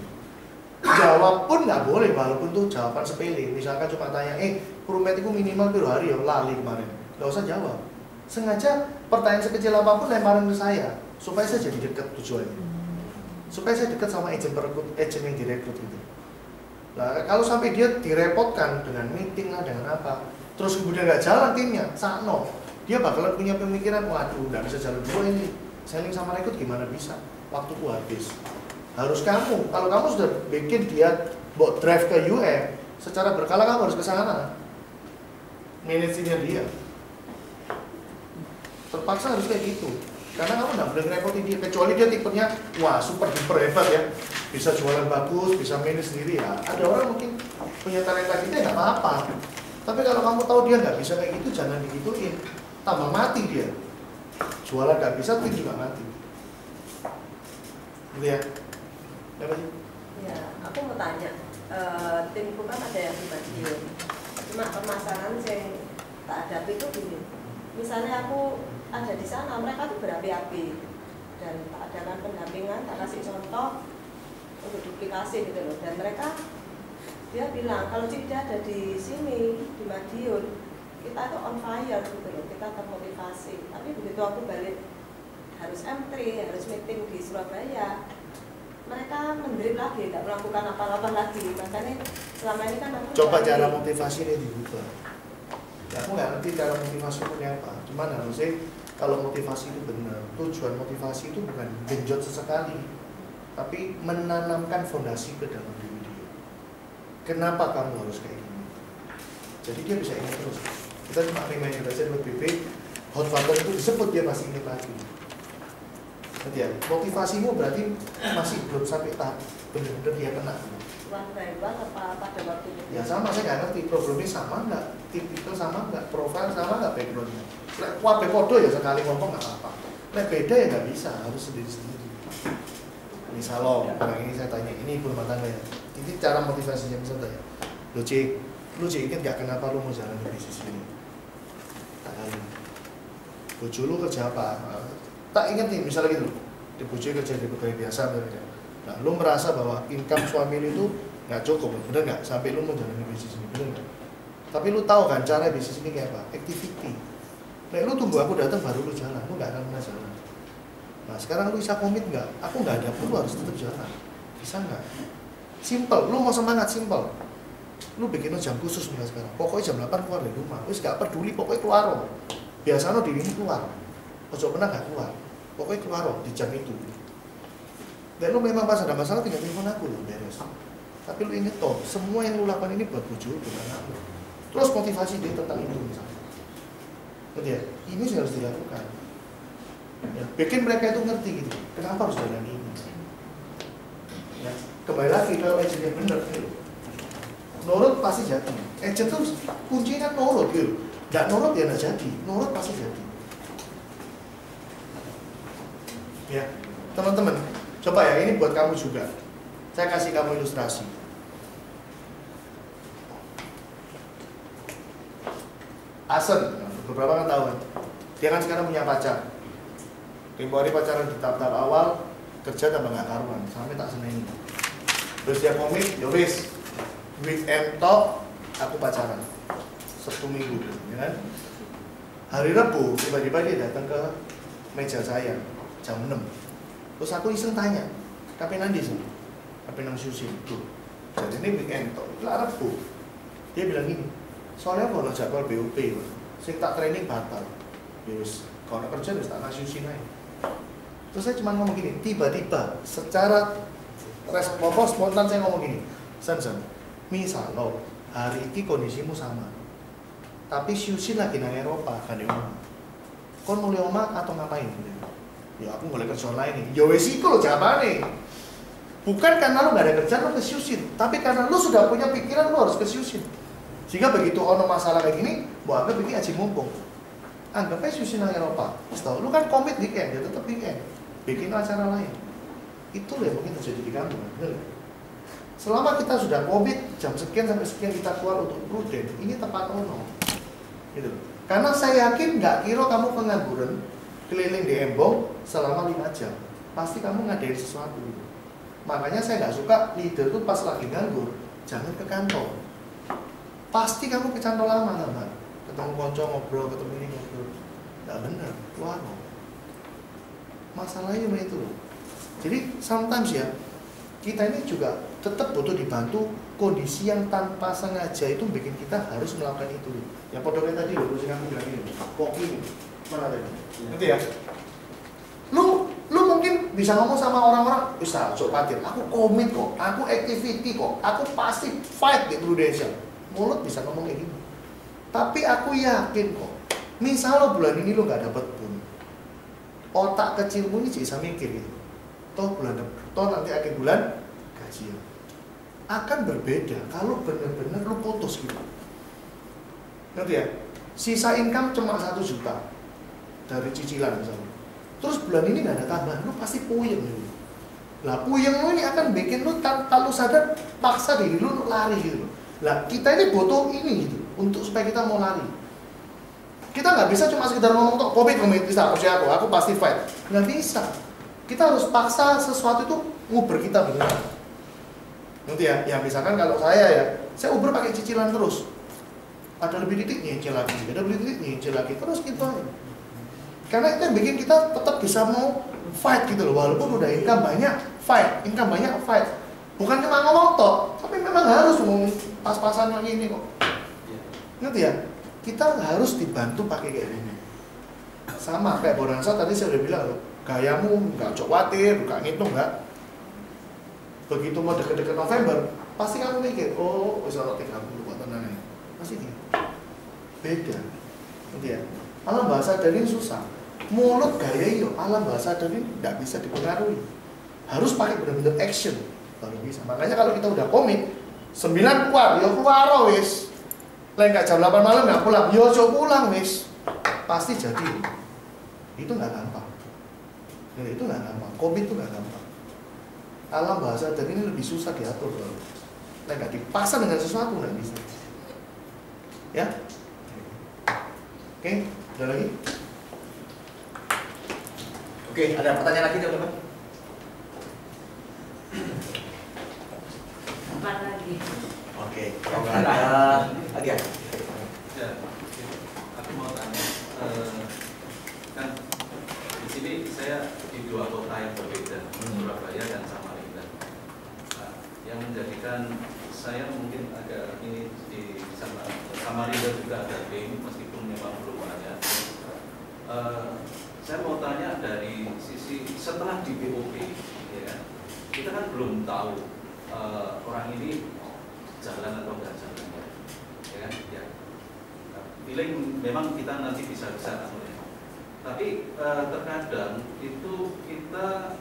Jawab pun nggak boleh, walaupun tuh jawaban sepele. Misalkan cuma tanya, promet itu minimal per hari ya, lali kemarin. Nggak usah jawab. Sengaja pertanyaan sekecil apapun lemparin ke saya, supaya saya jadi dekat tujuannya. Supaya saya dekat sama agent yang direkrut itu. Nah, kalau sampai dia direpotkan dengan meeting lah, dengan apa, terus kemudian nggak jalan timnya, sakno, dia bakalan punya pemikiran, waduh, nggak bisa jalan dua ini, selling sama rekrut gimana bisa, waktuku habis. Harus kamu, kalau kamu sudah bikin dia buat drive ke UM, secara berkala kamu harus ke sana, manajernya dia. Terpaksa harus kayak gitu. Karena kamu nggak boleh ngerepotin dia, kecuali dia tipenya wah super duper hebat ya, bisa jualan bagus, bisa manage sendiri ya. Ada orang mungkin punya talenta kita nggak apa-apa, tapi kalau kamu tahu dia nggak bisa kayak gitu, jangan digituin, tambah mati dia. Jualan nggak bisa, tim juga mati. Gitu ya? Ya, Pak? Ya, aku mau tanya, timku kan ada yang di Madiun. Cuma permasalahan yang tak hadapi itu gini. Misalnya aku ada di sana, mereka tuh berapi-api dan tak adakan pendampingan, tak kasih contoh untuk duplikasi gitu loh. Dan mereka dia bilang kalau Cida ada di sini di Madiun kita itu on fire gitu loh, kita termotivasi. Tapi begitu aku balik harus M3, harus meeting di Surabaya, mereka mendrip lagi, nggak melakukan apa-apa lagi. Makanya selama ini kan aku coba cara motivasi ini diubah. Ya, aku nggak ngerti cara motivasi itu apa. Cuman harusnya kalau motivasi itu benar, tujuan motivasi itu bukan genjot sesekali, tapi menanamkan fondasi ke dalam diri dia. Kenapa kamu harus kayak gini? Jadi dia bisa ingat terus. Kita cuma reminder aja buat BP, hot button itu disebut dia masih ingat lagi. Nanti ya, motivasimu berarti masih belum sampai tahap benar-benar dia kena. one by one apa pada waktu itu? Ya sama, saya nggak ngerti problemnya sama nggak, tipikal sama nggak, profil sama nggak, backgroundnya. Wabe podo ya sekali ngomong nggak apa-apa. Nah beda ya nggak bisa, harus sendiri-sendiri. Misal lo, orang ini saya tanya, ini ibu rumah tangga ya, ini cara motivasinya misal tanya, lu Ci inget nggak kenapa lu mau jalan di bisnis ini? Tak kali. Bojo lu kerja apa? Tak inget nih, misalnya gitu, di bojo kerja di pegawai biasa misalnya. Nah, lu merasa bahwa income suami lu itu nggak cukup, bener nggak? Sampai lu mau jalan di bisnis ini, bener nggak? Tapi lu tahu kan cara bisnis ini kayak apa? Activity. Nah, lu tunggu aku datang baru lu jalan, lu nggak akan pernah jalan. Nah, sekarang lu bisa komit nggak? Aku nggak ada pun, lu harus tetap jalan. Bisa nggak? Simple, lu mau semangat simple. Lu bikin jam khusus nih sekarang. Pokoknya jam 8 keluar dari rumah. Wis nggak peduli, pokoknya keluar. Biasanya diri ini keluar. Ojo pernah nggak keluar. Pokoknya keluar di jam itu. Dan lu memang pas ada masalah tinggal telepon aku loh, beres. Tapi lu inget toh, semua yang lu lakukan ini buat bujuk, buat anak lu. Terus motivasi dia tentang itu misalnya. Ngerti ya? Ini sih harus dilakukan. Ya, bikin mereka itu ngerti gitu. Kenapa harus jalan ini? Ya, kembali lagi kalau agent yang benar gitu. Nurut pasti jadi. Agent tuh kuncinya kan nurut gitu. Nggak nurut ya nggak jadi. Nurut pasti jadi. Ya, teman-teman. Coba ya, ini buat kamu juga. Saya kasih kamu ilustrasi. Asen, beberapa kan tahu kan. Dia kan sekarang punya pacar. Tempo hari pacaran di tahap awal, kerja tambah nggak karuan, sampai tak seneng. Terus dia komit, ya wis. Weekend talk, aku pacaran. Sabtu Minggu, ya kan? Hari Rabu, tiba-tiba dia datang ke meja saya, jam 6. Terus aku iseng tanya, kapan nanti sih? Kapan nang sushi itu? Jadi ini weekend talk, itu Rabu. Dia bilang gini, soalnya kalau jadwal BOP, sing tak training batal. Ya wis, kalau kerja wis tak ngasih sushi naik. Terus saya cuma ngomong gini, tiba-tiba secara respon spontan saya ngomong gini, Sen, misal lo hari ini kondisimu sama, tapi Syusin lagi nang Eropa kan di rumah. Kon mulai omah atau ngapain? Ya aku mulai kerja lain nih. Ya wes iku lo jawabane. Bukan karena lo gak ada kerjaan lo ke Syusin, tapi karena lo sudah punya pikiran lo harus ke Syusin. Sehingga begitu ono masalah kayak gini, buat anggap ini aji mumpung. Anggapnya Syusin nang Eropa. Tahu lo kan komit weekend, dia tetap weekend. Bikin acara lain. Itu loh yang mungkin terjadi di kamu, benar? Selama kita sudah komit jam sekian sampai sekian kita keluar untuk prudent, ini tepat ono, gitu. Karena saya yakin nggak kira kamu pengangguran keliling di Embong selama 5 jam, pasti kamu ngadain sesuatu. Makanya saya nggak suka leader tuh pas lagi nganggur, jangan ke kantor. Pasti kamu ke kantor lama kan, ketemu konco ngobrol, ketemu ini ngobrol, nggak benar, keluar. Masalahnya cuma itu loh. Jadi sometimes ya kita ini juga tetap butuh dibantu kondisi yang tanpa sengaja itu bikin kita harus melakukan itu. Ya podoknya tadi loh, yang aku bilang ini, koki mana tadi? Nanti ya. Lu mungkin bisa ngomong sama orang-orang, bisa sok patir, aku komit kok, aku activity kok, aku pasti fight di Prudential. Mulut bisa ngomong kayak gini. Tapi aku yakin kok, misal lo bulan ini lo nggak dapet pun, otak kecilmu ini bisa mikir gitu. Toh bulan depan, toh nanti akhir bulan gajian akan berbeda kalau benar-benar lu putus gitu. Ngerti ya? Sisa income cuma 1 juta dari cicilan misalnya. Terus bulan ini nggak ada tambahan, lu pasti puyeng gitu. Lah puyeng lu ini akan bikin lu tanpa lu sadar paksa diri lu lari gitu. Lah kita ini butuh ini gitu untuk supaya kita mau lari. Kita nggak bisa cuma sekedar ngomong tuh komit bisa, aku pasti fight. Nggak bisa. Kita harus paksa sesuatu itu nguber kita benar. Ngerti ya? Ya misalkan kalau saya Uber pakai cicilan terus. Ada lebih titik nyicil lagi, ada lebih titik nyicil lagi, terus gitu aja. Karena itu yang bikin kita tetap bisa mau fight gitu loh, walaupun udah income banyak, fight. Bukan cuma ngomong toh, tapi memang harus ngomong pas-pasan lagi ini kok. Ngerti ya? Kita harus dibantu pakai kayak gini. Sama kayak Bonanza tadi saya udah bilang loh, gayamu nggak khawatir, nggak ngitung nggak. Begitu mau deket-deket November, pasti kamu mikir, oh bisa roti kamu buat tenangnya. Pasti gitu. Beda. Ngerti ya? Alam bahasa dari ini susah. Mulut gaya iyo, alam bahasa dari ini nggak bisa dipengaruhi. Harus pakai benar-benar action baru bisa. Makanya kalau kita udah komit, 9 keluar, yo keluar wis. Lain nggak jam 8 malam nggak pulang, yo pulang wis. Pasti jadi. Itu nggak gampang. Itu nggak gampang. Komit itu nggak gampang. Alam bahasa dari ini lebih susah diatur. Lain nggak dipaksa dengan sesuatu nggak bisa. Ya? Oke, ada lagi? Oke, ada pertanyaan lagi teman-teman? Apa lagi? Oke, kalau nggak ada lagi ya? Ya, aku mau tanya, kan di sini saya di 2 kota yang berbeda, Surabaya dan Samarinda. Nah, yang menjadikan saya mungkin agak ini di Samarinda juga ada BIM meskipun memang belum ada. Saya mau tanya dari sisi setelah di BOP, ya kan, kita kan belum tahu orang ini jalan atau enggak jalan, ya kan? Ya. Feeling memang kita nanti bisa tapi terkadang itu kita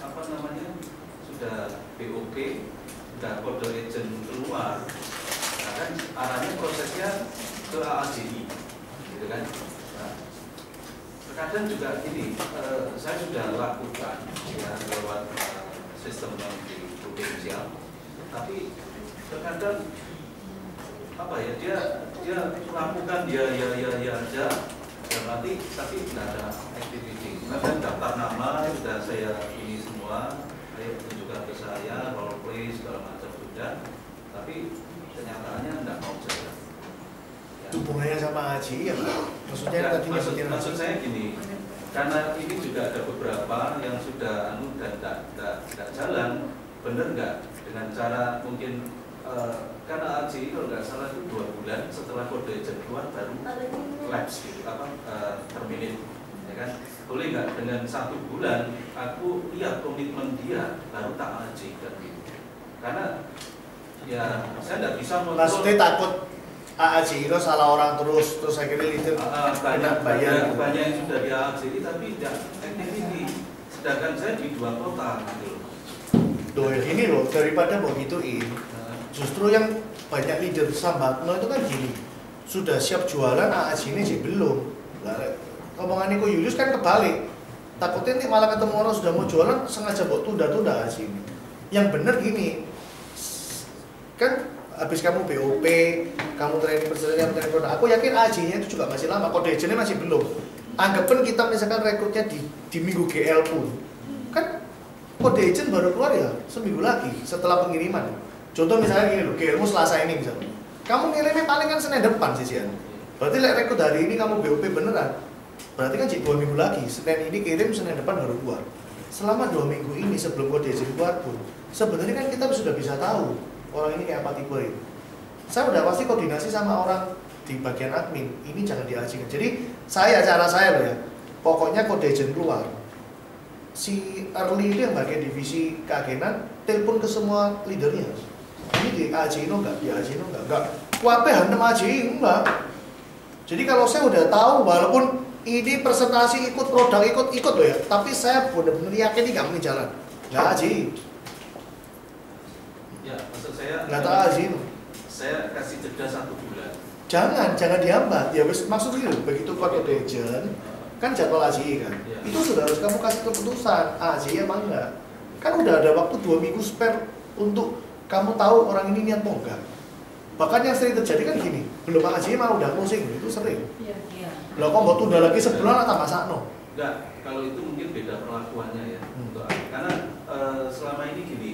apa namanya sudah BOP, sudah kode agent keluar, nah kan arahnya prosesnya ke AAJI, gitu kan? Nah, terkadang juga ini saya sudah lakukan ya lewat sistem yang di prudensial, tapi terkadang apa ya dia lakukan dia aja dan nanti tapi tidak ada activity. Kadang daftar nama sudah saya ini semua, ayo tunjukkan ke saya role play segala macam sudah, tapi kenyataannya tidak mau jalan. Ya. Hubungannya sama AJI ya Pak? Maksudnya Ya, tadi maksud saya gini, karena ini juga ada beberapa yang sudah dan tidak jalan, benar nggak dengan cara mungkin karena AJI kalau nggak salah itu 2 bulan setelah kode agent keluar baru lapse gitu, terminate, ya kan? Boleh nggak dengan 1 bulan aku lihat komitmen dia baru tak AJI kan gitu? Karena ya saya nggak bisa maksudnya takut AAJI itu salah orang terus akhirnya itu banyak yang sudah di AJI tapi tidak activity, sedangkan saya di 2 kota gitu loh. Doa ini loh, daripada mau gituin, justru yang banyak leader Sambatno itu kan gini, sudah siap jualan AAJI ini sih belum. Ngomongan Niko Julius kan kebalik, takutnya nanti malah ketemu orang sudah mau jualan sengaja buat tunda-tunda AAJI ini. Yang bener gini, kan habis kamu BOP, kamu training produk, aku yakin AAJI-nya itu juga masih lama, kode agentnya masih belum. Anggapan kita misalkan rekrutnya di minggu GL pun, kan kode agent baru keluar ya seminggu lagi setelah pengiriman. Contoh misalnya gini loh, GL-mu Selasa ini misalnya, kamu ngirimnya paling kan Senin depan sih Sian. Berarti rekrut hari ini kamu BOP beneran, berarti kan 2 minggu lagi, Senin ini kirim, Senin depan baru keluar. Selama 2 minggu ini sebelum kode agent keluar pun, sebenarnya kan kita sudah bisa tahu orang ini kayak apa tipe ini. Saya udah pasti koordinasi sama orang di bagian admin, ini jangan diajikan. Jadi cara saya loh ya, pokoknya kode agent keluar, si early itu yang bagian divisi keagenan telepon ke semua leadernya. Ini di AJI enggak, di AJI enggak. Kuape hanem AJI enggak. Jadi kalau saya udah tahu, walaupun ini presentasi ikut produk ikut loh ya, tapi saya benar-benar yakin ini nggak mungkin jalan, nggak AJI. Ya, maksud saya Nggak tahu AJI. Saya kasih jeda 1 bulan. Jangan dihambat. Ya maksudnya begitu kode agent kan jadwal AJI kan. Ya. Itu sudah harus kamu kasih keputusan AJI apa enggak. Kan udah ada waktu 2 minggu spare untuk kamu tahu orang ini niat mau enggak. Bahkan yang sering terjadi kan gini, belum AJI malah udah closing, itu sering. Iya. Lah kok mau tunda lagi sebulan atau masakno? Enggak, kalau itu mungkin beda perlakuannya ya. Karena selama ini gini,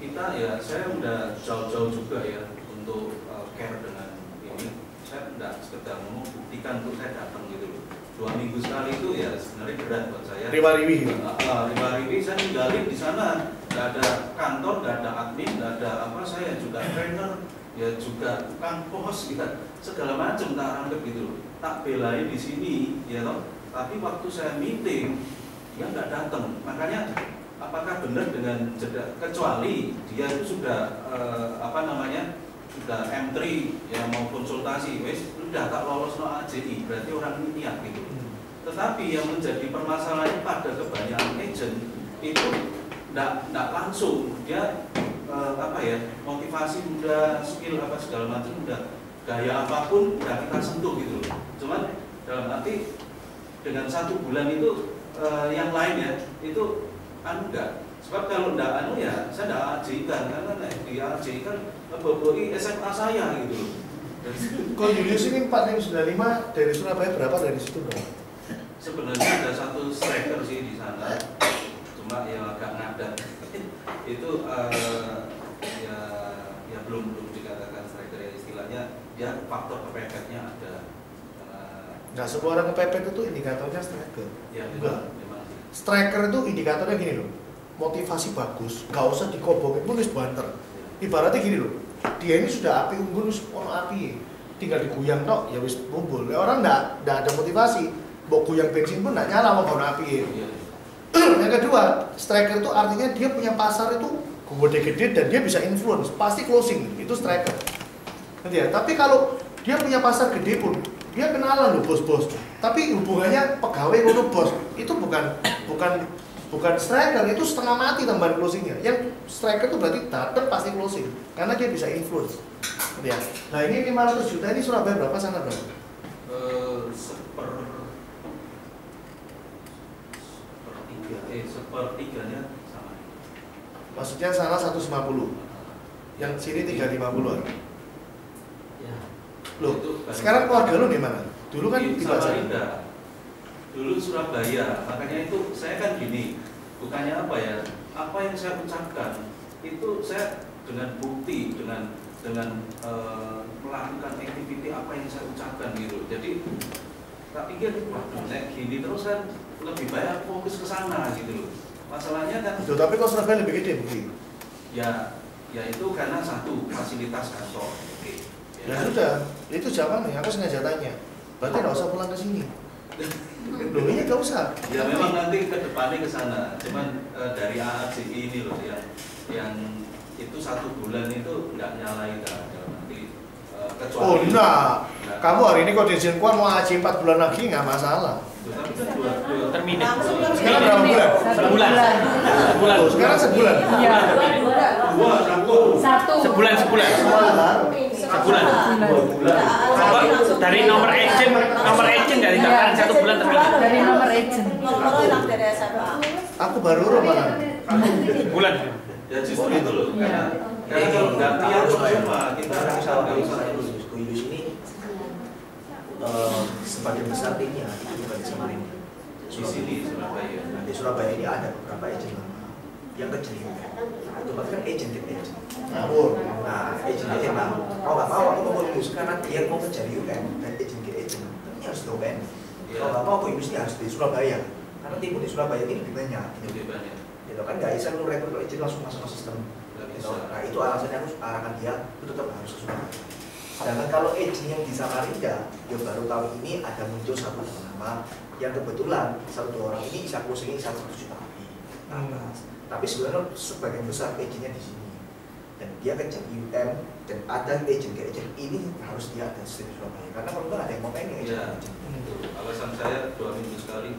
kita ya, saya udah jauh-jauh juga ya untuk care dengan ini. Saya tidak sekedar ngomong, buktikan untuk saya datang gitu loh. 2 minggu sekali itu ya sebenarnya berat buat saya. Riwa-riwi. Riwa-riwi saya ninggalin di sana, nggak ada kantor, nggak ada admin, nggak ada apa, saya juga trainer, ya juga tukang pos, gitu, segala macam tak anggap gitu loh. Tak belain di sini, ya toh. Tapi waktu saya meeting, dia nggak datang. Makanya apakah benar dengan jeda, kecuali dia itu sudah sudah M3 ya, mau konsultasi, wes udah tak lolos no AJI, berarti orang ini niat gitu. Tetapi yang menjadi permasalahan pada kebanyakan agent itu nggak langsung dia motivasi udah, skill apa segala macam udah, gaya apapun udah kita sentuh gitu loh. Cuman dalam arti dengan 1 bulan itu yang lain ya itu enggak. Sebab kalau enggak ya saya enggak ajikan, karena di AJI kan ngeboboi SMA saya gitu loh. Kalau Julius ini 4595 dari Surabaya berapa dari situ dong? Sebenarnya ada 1 striker sih di sana, cuma yang agak ngadat. Itu ya belum dikatakan striker ya, istilahnya dia faktor kepepetnya ada. Nah, semua orang kepepet itu indikatornya striker. Ya, enggak. memang sih. Striker itu indikatornya gini loh, motivasi bagus, nggak usah dikobongin pun wis banter. Ibaratnya gini loh, dia ini sudah api unggun, ono api, tinggal diguyang tok, ya wis bumbul. Orang nggak ada motivasi, mau guyang bensin pun nggak nyala mau kono api. Yang kedua, striker itu artinya dia punya pasar itu gede-gede dan dia bisa influence, pasti closing, itu striker. Nanti ya. Tapi kalau dia punya pasar gede pun, dia kenalan loh bos-bos, tapi hubungannya pegawai untuk bos, itu bukan striker, itu setengah mati tambahan closingnya. Yang striker itu berarti datang pasti closing, karena dia bisa influence. Ya. Nah ini 500 juta ini Surabaya berapa, sana berapa? Sepertiganya sama. Maksudnya sana 150, yang sini 350. Ya. Loh, sekarang keluarga lu di mana? Dulu kan di Samarinda. Dulu Surabaya. Makanya itu saya kan gini, bukannya apa ya? Apa yang saya ucapkan itu saya dengan bukti, dengan melakukan aktiviti apa yang saya ucapkan gitu. Jadi tak pikir, waduh, saya gini terus kan lebih banyak fokus ke sana gitu loh. Masalahnya kan. Loh, tapi kok Surabaya lebih gede bukti? Ya itu karena satu fasilitas kantor. Oke. Ya sudah, itu zaman nih, aku sengaja tanya. Berarti nggak usah pulang ke sini. Loh, ini nggak usah. Ya memang nanti ke depannya ke sana. Cuman dari AAJI ini loh yang itu 1 bulan itu nggak nyalain nanti kecuali. Oh enggak. Kamu hari ini kok diizin kuat mau AAJI 4 bulan lagi nggak masalah. Tapi kan dua terminate. Sekarang berapa bulan? Sebulan. Oh, sekarang sebulan. Iya. Satu. Sebulan. Kalau dari nomor agent dari daftaran 1 bulan terminate. Dari nomor agent. Nomor enak dari SMA. Aku baru mana? Bulan. Ya justru itu loh. Karena kalau nggak niat cuma kita nggak usah terus. Julius ini sebagian besar timnya itu bukan di Samarinda. Di sini Surabaya. Nah, di Surabaya ini ada beberapa agent lama yang kecil. Itu bahkan agent. Ngawur. Nah, agent emang mau nggak mau aku mau Julius karena dia mau mencari UM dan agent ini harus di UM. Kalau nggak mau aku ini harus di Surabaya karena timur di Surabaya ini lebih banyak. Lebih banyak. Gitu kan nggak bisa lu rekrut agent langsung masuk ke sistem. Gitu. Nah itu alasannya aku arahkan dia itu tetap harus ke Surabaya. Sedangkan kalau agent yang di Samarinda, ya baru tahun ini ada muncul 1 nama yang kebetulan 1-2 orang ini bisa closing 1 juta lebih atas. Tapi sebenarnya sebagian besar agentnya di sini dan dia kerja di UM dan ada agent ini harus dia ada di Surabaya karena kalau nggak ada yang mau pengen agent. Alasan saya 2 minggu sekali.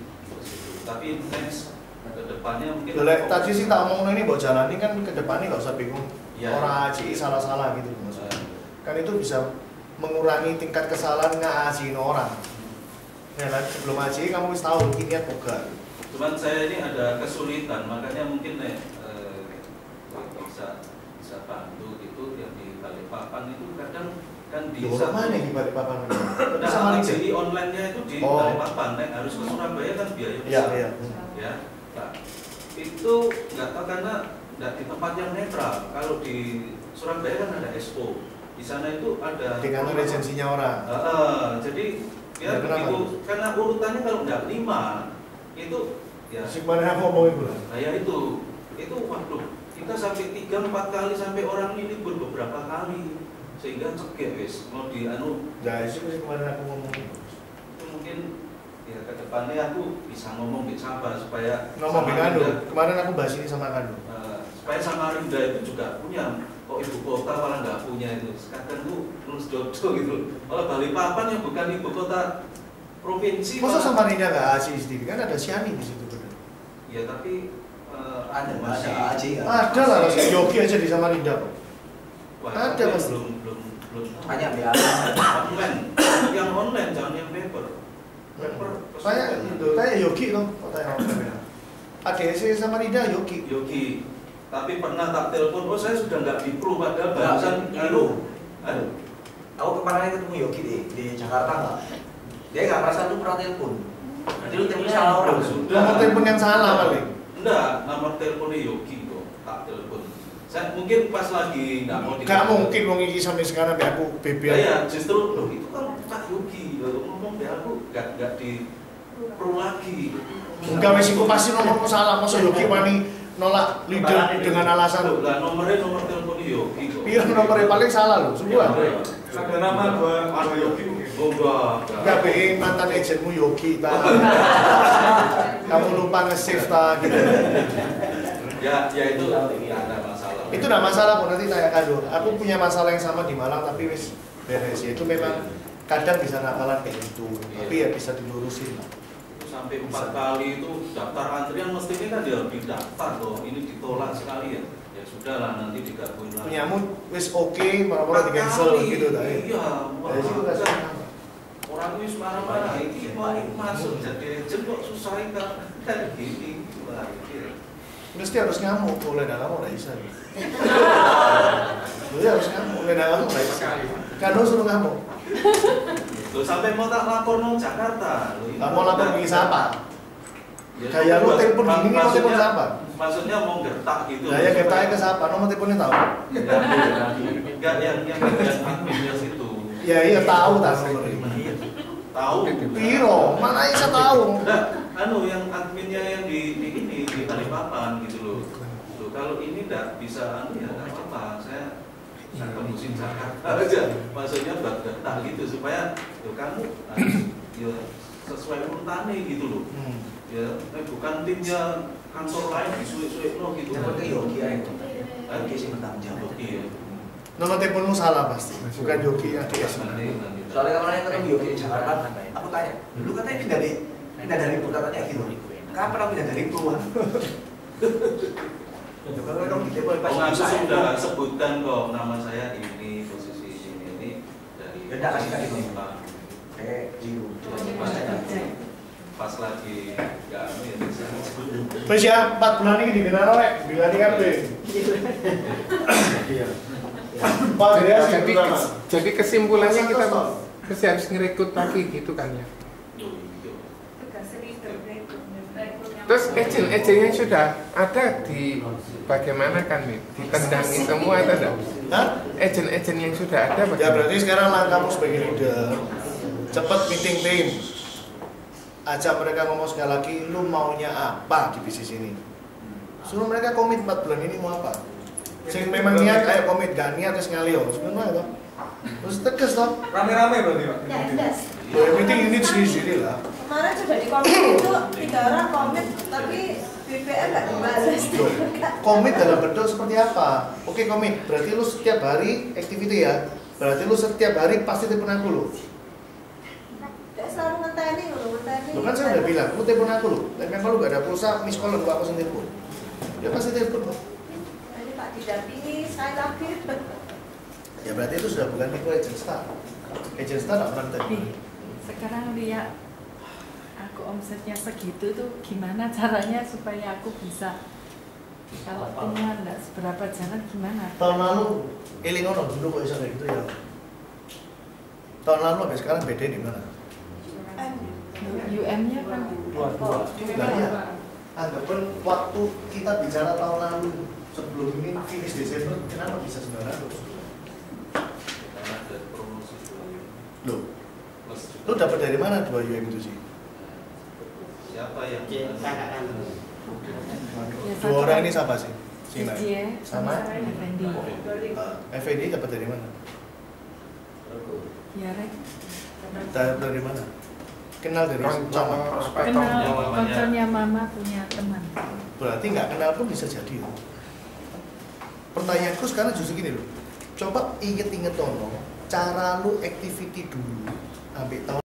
Tapi next ke depannya mungkin. Tadi sih tak omong ini buat jalan ini kan ke depannya nggak usah bingung. Ya. Orang AJI salah-salah gitu maksudnya. Kan itu bisa mengurangi tingkat kesalahan nge-AJI orang. Ya kan, sebelum AJI kamu harus tahu ini boga. Cuman saya ini ada kesulitan, makanya mungkin bisa bantu gitu yang di Balikpapan itu kadang kan di mana di Balikpapan? Nah, AJI online-nya itu di Balikpapan, harus ke Surabaya kan biaya besar. Iya. Ya, nah, itu nggak tahu karena nggak di tempat yang netral. Kalau di Surabaya kan ada Expo, di sana itu ada di kantor agensinya orang. Jadi ya begitu, karena urutannya kalau nggak 5 itu ya. Sebenarnya aku ngomong itu lah. Nah ya itu waduh, kita sampai 3-4 kali sampai orang ini libur beberapa kali sehingga cekek guys mau di anu. Ya itu kemarin aku ngomong itu. Mungkin ya ke depannya aku bisa ngomong di Sabah supaya ngomong di Kando. Kemarin aku bahas ini sama Kando. Supaya Samarinda itu juga punya, kok ibu kota malah nggak punya itu. Kadang tuh lulus jodoh gitu. Malah Balikpapan yang bukan ibu kota provinsi. Masa Samarinda nggak ASI sendiri kan ada Siani di situ bener. Ya tapi ada masih ada lah masih Yogi aja di Samarinda kok. Ada mas. Belum banyak ya. Online, yang online jangan yang paper. Kayak itu, kayak Yogi loh, kota yang online. ADC Samarinda Yogi. Tapi pernah tak telepon, oh saya sudah nggak di Pro, padahal bahasan itu. Aku kemarin ketemu Yogi di Jakarta nggak? Dia nggak merasa tuh pernah telepon. Jadi lu telepon salah orang. Sudah. Nomor telepon yang salah kali. Enggak, nomor teleponnya Yogi kok, tak telepon. Saya mungkin pas lagi nggak mau. Nggak mungkin mau ngisi sampai sekarang be aku BB. Ya justru loh itu kan Pak Yogi, lalu ngomong be aku nggak di Pro lagi. Enggak wesiku pasti nomorku salah, masa Yogi wani nolak leader dengan alasan lah nomor teleponnya Yogi kok. Iya nomornya paling salah loh, semua. Ada nama dua Yogi mungkin. Enggak be mantan agenmu Yogi ta. Kamu lupa nge-save ta gitu. Ya itu nggak ada masalah. Itu enggak masalah kok, nanti tanya Kado. Aku punya masalah yang sama di Malang tapi wis beres. Itu memang kadang bisa nakalan kayak gitu, tapi ya bisa dilurusin lah. Sampai 4 kali itu daftar antrian mestinya kan dia lebih daftar loh, ini ditolak sekali ya. Ya sudah lah nanti digabungin lagi. Punyamu wis oke, malah di cancel gitu dah. Iya, Jadi orang wis marah-marah ini mau masuk jadi agent kok susah kan gini. Wah, ini. Mesti harus ngamuk, mulai dalam udah bisa. Jadi harus ngamuk, mulai dalam udah bisa. Kado suruh ngamuk. Loh sampai mau tak lapor nang Jakarta. Mau lapor ke siapa? Kayak lu telepon gini mau telepon siapa? Maksudnya mau gertak gitu. Nah ya gertaknya ke siapa? Nomor teleponnya tahu? Enggak yang adminnya situ. Ya iya tahu nomornya. Tahu. Piro? Mana bisa tahu? Yang adminnya yang di Balikpapan gitu loh. Loh kalau ini enggak bisa ya enggak apa-apa. Saya tembusin Jakarta aja. Maksudnya buat gertak gitu supaya kamu ya sesuai urutannya gitu loh. Ya, bukan timnya kantor lain disuik-suik lo gitu. Yang penting Yogi aja. Yogi sih bertanggung jawab. Iya. Nomor teleponmu salah pasti, bukan Yogi yang DS. Soalnya kemarin ketemu Yogi di Jakarta, aku tanya, dulu katanya pindah dari Pro katanya gitu. Kapan pindah dari Pro? Kalau dong di telepon pas sudah sebutkan kok nama saya ini posisi ini dari. Ya enggak kasih tadi Pak. Jiru. Pas lagi enggak ya bisa. Terus ya 4 bulan ini dibina rek, bila di KP. Iya. Jadi kesimpulannya kita masih harus ngerekrut lagi gitu kan ya. Terus agent yang sudah ada di bagaimana kan nih? Ditendangi semua ada enggak? Hah? Agent yang sudah ada bagaimana? Ya berarti sekarang langkahmu sebagai leader cepat meeting tim. Ajak mereka ngomong sekali lagi, lu maunya apa di bisnis ini? Suruh mereka komit 4 bulan ini mau apa? Sing memang niat kayak komit, gak niat terus ngalih sebenarnya toh. Terus tegas toh. Rame-rame berarti Pak. Ya, jelas. Ya meeting ini sendiri lah. Kemarin sudah di komit itu 3 orang komit, tapi BPM nggak dibahas. Komit dalam bentuk seperti apa? Oke komit, berarti lu setiap hari activity ya. Berarti lu setiap hari pasti telepon aku lu. Dia selalu ngenteni. Lu kan saya udah bilang, lu telepon aku lu. Dan kalau lu gak ada pulsa, miss call lu aku sendiri telepon. Dia pasti telepon kok. Ini Pak didampingi sekali lagi. Ya berarti itu sudah bukan itu agent star. Agent star gak pernah telepon. Sekarang lihat aku omsetnya segitu tuh gimana caranya supaya aku bisa kalau temuan enggak seberapa jalan gimana? Tahun lalu eling ono dulu kok bisa kayak gitu ya. Tahun lalu sampai sekarang beda di mana? UM-nya kan Nah, iya. Anggapkan waktu kita bicara tahun lalu sebelum ini finish Desember kenapa bisa 900? Karena ada promosi Loh, plus lu dapat dari mana 2 UM itu sih? siapa yang Ya, 2 orang ini siapa sih? Sina? Cie, Sama? Effendi. FED dapat dari mana? Ya, Rek. Dapat dari mana? Kenal dari Mama? Kenal konsernya Mama punya teman. Berarti nggak kenal pun bisa jadi loh. Pertanyaanku sekarang justru gini loh. Coba inget-inget Tono, cara lu activity dulu sampai tahun